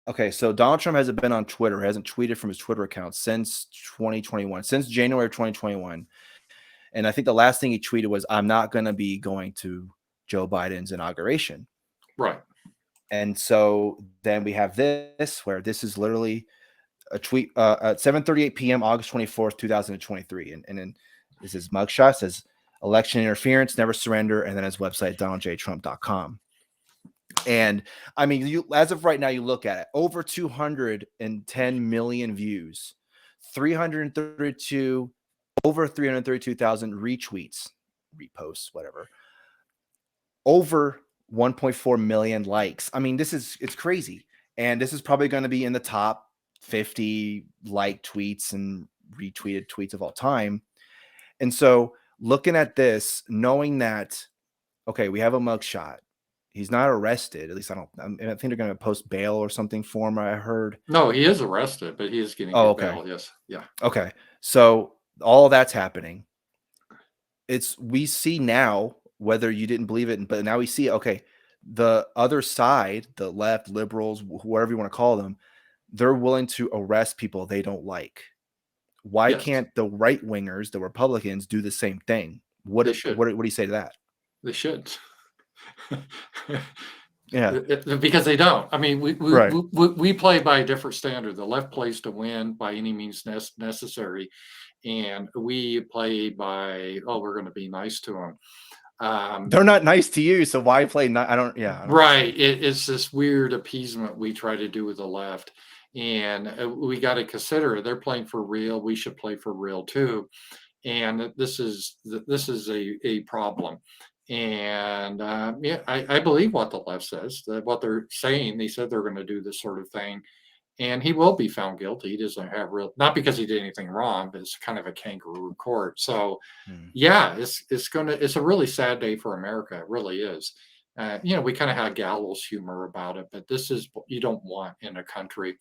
Okay, so Donald Trump hasn't been on Twitter, hasn't tweeted from his Twitter account since 2021, since January of 2021. And I think the last thing he tweeted was, "I'm not going to be going to Joe Biden's inauguration." Right. And so then we have this, where this is literally a tweet at 7:38 p.m. August 24th, 2023. And then this is Mugshot, says election interference, never surrender, and then his website, donaldjtrump.com. And I mean, you, as of right now, you look at it, over 210 million views, 332, over 332,000 retweets, reposts, whatever, over 1.4 million likes. I mean, it's crazy. And this is probably going to be in the top 50 like tweets and retweeted tweets of all time. And so looking at this, knowing that, okay, we have a mugshot. He's not arrested. At least I think they're going to post bail or something for him. I heard. No, he is arrested, but he is going to Oh, get okay. bail. Yes. Yeah. Okay. So all of that's happening. We see now, whether you didn't believe it, but now we see, okay, the other side, the left, liberals, whoever you want to call them, they're willing to arrest people they don't like. Why Yes. can't the right wingers, the Republicans, do the same thing? They What should. do you say to that? They should. Yeah. Because they don't. I mean, Right. we play by a different standard. The left plays to win by any means necessary, and we play by, oh, we're going to be nice to them. They're not nice to you, so why play? I don't Right. understand. It's this weird appeasement we try to do with the left, and we got to consider they're playing for real. We should play for real too, and this is a problem. And yeah, I believe what the left says, that what they're saying. They said they're going to do this sort of thing, and he will be found guilty. He doesn't have real, not because he did anything wrong, but it's kind of a kangaroo court. So Hmm. yeah, it's a really sad day for America. It really is. We kind of had gallows humor about it, but this is what you don't want in a country.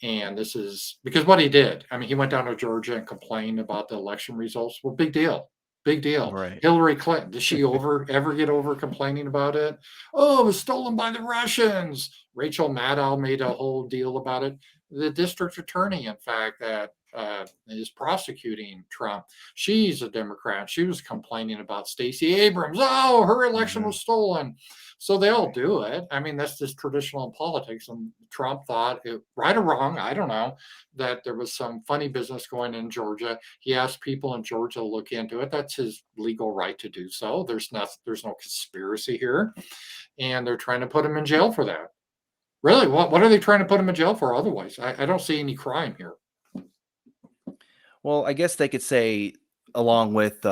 And this is because what he did. I mean, he went down to Georgia and complained about the election results. Well, big deal. Big deal. Right. Hillary Clinton, did she ever get over complaining about it? Oh, it was stolen by the Russians. Rachel Maddow made a whole deal about it. The district attorney, in fact, that is prosecuting Trump, she's a Democrat. She was complaining about Stacey Abrams. Oh, her election Mhm. was stolen. So they all Right. do it. I mean, that's just traditional politics. And Trump thought, right or wrong, I don't know, that there was some funny business going in Georgia. He asked people in Georgia to look into it. That's his legal right to do so. There's no conspiracy here, and they're trying to put him in jail for that. Really, what are they trying to put him in jail for? Otherwise, I don't see any crime here. Well, I guess they could say, along with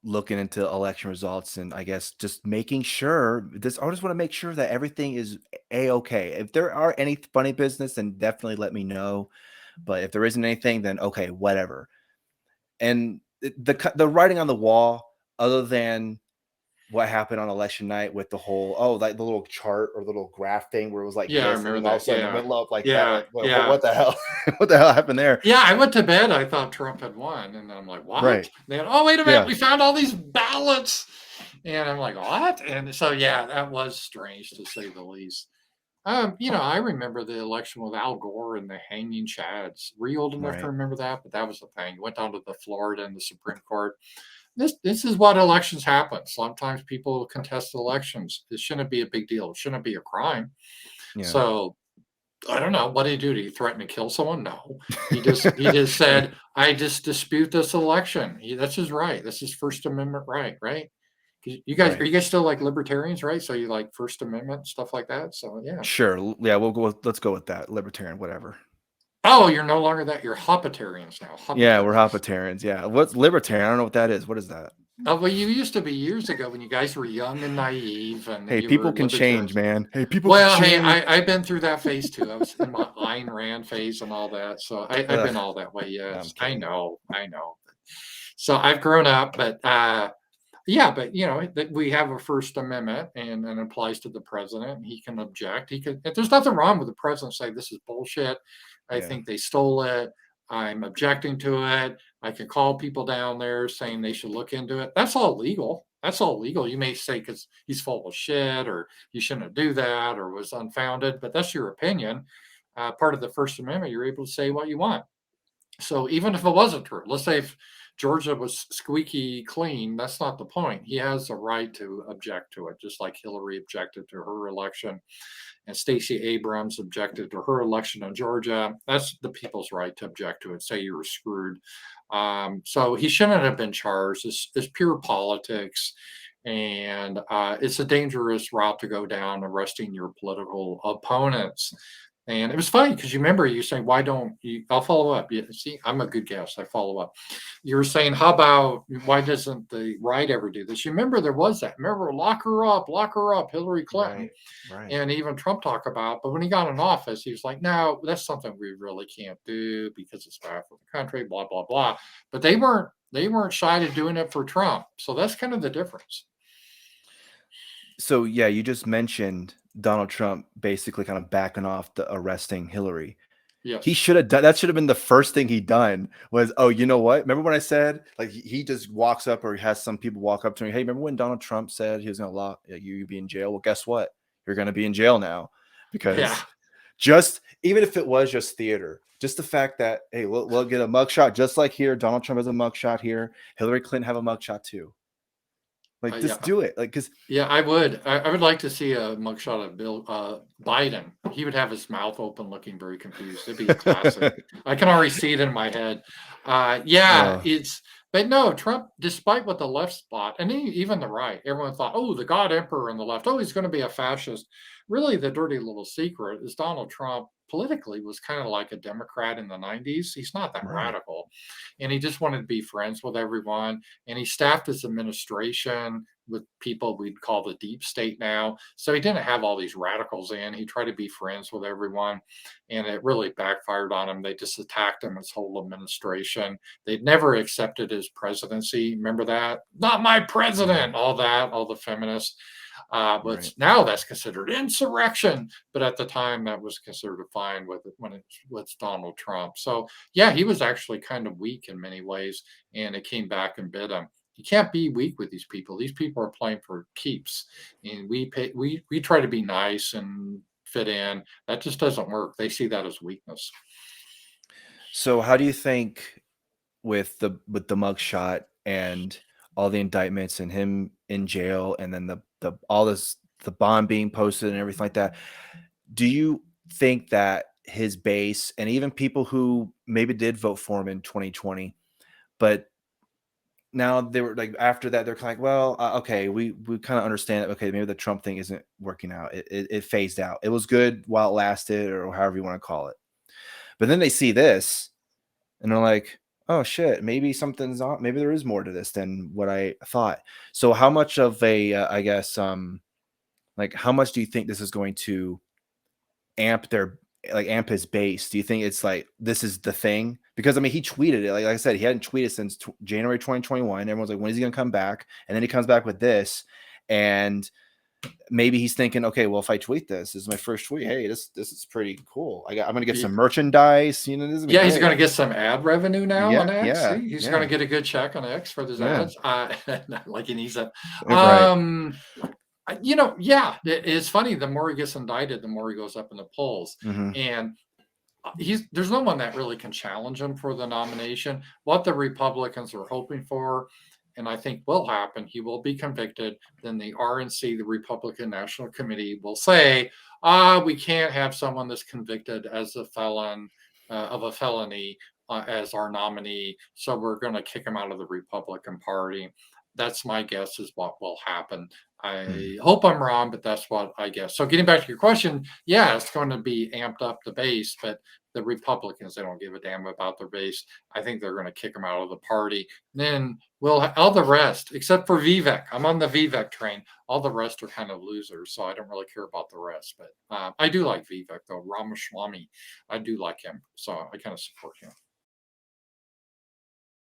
looking into election results, and I guess just making sure this. I just want to make sure that everything is a okay. If there are any funny business, then definitely let me know. But if there isn't anything, then okay, whatever. And the writing on the wall, other than what happened on election night with the whole, like the little chart or the little graph thing where it was like Yeah, I this, and remember then all of a that. sudden in the Yeah, middle of like that, yeah, like what yeah. the hell, what the hell happened there? Yeah, I went to bed. I thought Trump had won, and then I'm like, "What?" Right. Then, oh, wait a minute, Yeah. we found all these ballots, and I'm like, "What?" And so, yeah, that was strange to say the least. I remember the election with Al Gore and the hanging chads. Were you old enough to Right. remember that? But that was the thing. Went down to the Florida and the Supreme Court. This is what elections happen. Sometimes people contest elections. It shouldn't be a big deal. It shouldn't be a crime. Yeah. So I don't know. What did he do? Did he threaten to kill someone? No. He just said, I just dispute this election. That's his right. That's his First Amendment right, right? You guys are Right. you guys still like libertarians, right? So you like First Amendment stuff like that. So yeah. Sure. Yeah, let's go with that. Libertarian, whatever. Oh, you're no longer that. You're hoppitarians now. Yeah, we're Hoppitarians. hoppitarians. Yeah. What's libertarian? I don't know what that is. What is that? Oh, well, you used to be years ago when you guys were young and naive, and Hey, you were people can change, libertarians. man. Hey, people can Well, hey, change. I've been through that phase too. I was in my Ayn Rand phase and all that, so I've Ugh, been all that way. I'm Yes, I kidding. know, I know. So I've grown up, but yeah, but we have a First Amendment, and it applies to the president. He can object. He can. There's nothing wrong with the president saying this is bullshit. I Yeah. think they stole it. I'm objecting to it. I can call people down there saying they should look into it. That's all legal. That's all legal. You may say because he's full of shit or you shouldn't do that or was unfounded, but that's your opinion. Part of the First Amendment, you're able to say what you want. So even if it wasn't true, let's say if Georgia was squeaky clean, that's not the point. He has a right to object to it, just like Hillary objected to her election and Stacey Abrams objected to her election in Georgia. That's the people's right to object to it, say you were screwed. So he shouldn't have been charged. It's pure politics. And it's a dangerous route to go down, arresting your political opponents. And it was funny because you remember you saying, why don't you? I'll follow up. You see, I'm a good guest. I follow up. You were saying, how about why doesn't the right ever do this? You remember there was that. Remember, lock her up, Hillary Clinton. Right. Right. And even Trump talked about, but when he got in office, he was like, no, that's something we really can't do because it's bad for the country, blah, blah, blah. But they weren't shy to doing it for Trump. So that's kind of the difference. So yeah, you just mentioned Donald Trump basically kind of backing off the arresting Hillary. He Yes. should have done that. Should have been the first thing he done was, oh, you know what? Remember when I said like he just walks up or he has some people walk up to me, hey, remember when Donald Trump said he was going to lock you be in jail? Well, guess what? You're going to be in jail now Yeah. because just even if it was just theater, just the fact that hey, we'll get a mugshot just like here. Donald Trump has a mugshot here. Hillary Clinton have a mugshot too. Like just Yeah. do it. Like because Yeah, I would. I would like to see a mugshot of Bill Biden. He would have his mouth open, looking very confused. It'd be classic. I can already see it in my head. Yeah, uh, but no, Trump, despite what the left thought, and even the right, everyone thought, oh, the God Emperor on the left, oh, he's going to be a fascist. Really, the dirty little secret is Donald Trump politically was kind of like a Democrat in the 90s. He's not that right. radical. And he just wanted to be friends with everyone. And he staffed his administration with people we'd call the deep state now. So he didn't have all these radicals in. He tried to be friends with everyone, and it really backfired on him. They just attacked him, his whole administration. They'd never accepted his presidency. Remember that? Not my Mm, president, all that, all the feminists. But right. now that's considered insurrection. But at the time, that was considered fine with it when it was Donald Trump. So yeah, he was actually kind of weak in many ways, and it came back and bit him. You can't be weak with these people. These people are playing for keeps, and we try to be nice and fit in. That just doesn't work. They see that as weakness. So how do you think with the mugshot and all the indictments and him in jail and then the all this the bond being posted and everything like that, do you think that his base and even people who maybe did vote for him in 2020, but now they were like after that they're kind of like, well, okay, we kind of understand that. Okay, maybe the Trump thing isn't working out. It phased out. It was good while it lasted, or however you want to call it. But then they see this and they're like, oh shit, maybe something's on. Maybe there is more to this than what I thought. So how much of a, I guess, like how much do you think this is going to amp their amp his base? Do you think it's like this is the thing? Because I mean, he tweeted it. Like I said, he hadn't tweeted since January 2021. Everyone's like, when is he gonna come back? And then he comes back with this, and maybe he's thinking, okay, well, if I tweet this is my first tweet. Hey, this is pretty cool. I'm gonna get some merchandise. You know, this is gonna be Yeah, he's great. going to get some ad revenue now on Yeah, X. yeah, See, he's going to yeah, get a good check on X for his yeah. ads. Like he needs it. Right. Um, yeah, it's funny. The more he gets indicted, the more he goes up in the polls. Hmm. And there's no one that really can challenge him for the nomination. What the Republicans are hoping for, and I think will happen, he will be convicted. Then the RNC, the Republican National Committee, will say, we can't have someone that's convicted as a felon of a felony as our nominee, so we're going to kick him out of the Republican Party. That's my guess is what will happen. I hope I'm wrong, but that's what I guess. So getting back to your question, yeah, it's going to be amped up the base, but the Republicans, they don't give a damn about their base. I think they're going to kick them out of the party. Then all the rest, except for Vivek, I'm on the Vivek train. All the rest are kind of losers, so I don't really care about the rest. But I do like Vivek though, Ramaswamy. I do like him, so I kind of support him.